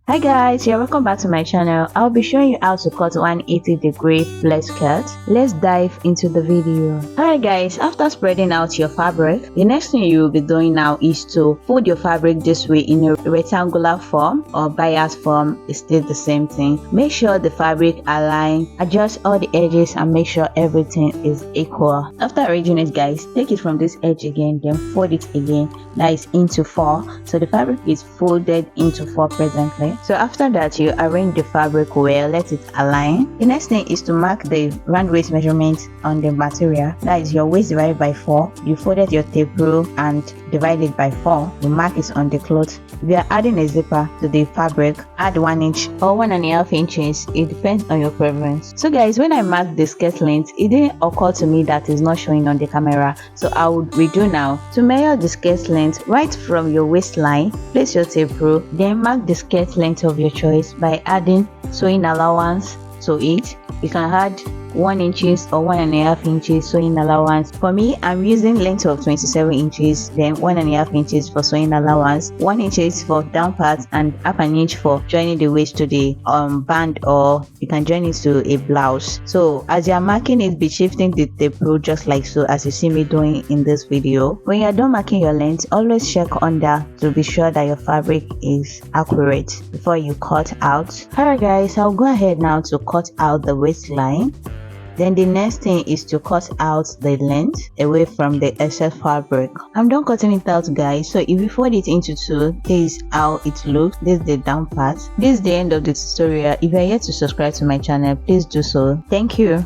Hi guys, yeah, welcome back to my channel. I'll be showing you how to cut 180-degree flex cut. Let's dive into the video. Alright guys, after spreading out your fabric, the next thing you will be doing now is to fold your fabric this way in a rectangular form or bias form. It's still the same thing. Make sure the fabric align, adjust all the edges and make sure everything is equal. After arranging it guys, take it from this edge again, then fold it again. That is into 4. So the fabric is folded into 4 presently. So after that, you arrange the fabric well, let it align. The next thing is to mark the round waist measurement on the material. That is your waist divided by 4. You folded your tape rule and divide it by 4. The mark is on the cloth. If you are adding a zipper to the fabric, add 1 inch or 1.5 inches. It depends on your preference. So guys, when I marked the skirt length, it didn't occur to me that it's not showing on the camera. So I would redo now. To measure the skirt length, right from your waistline, place your tape rule, then mark the skirt length of your choice by adding sewing allowance to it. You can add 1 inches or 1.5 inches sewing allowance. For me, I'm using length of 27 inches, then 1.5 inches for sewing allowance, 1 inches for down part, and half an inch for joining the waist to the band, or you can join it to a blouse. So as you're marking it, be shifting the tape rule just like so, as you see me doing in this video. When you're done marking your length, always check under to be sure that your fabric is accurate before you cut out. Alright guys, I'll go ahead now to cut out the waistline. Then the next thing is to cut out the length away from the excess fabric. I'm done cutting it out guys. So if you fold it into 2, this is how it looks. This is the down part. This is the end of the tutorial. If you are yet to subscribe to my channel, please do so. Thank you.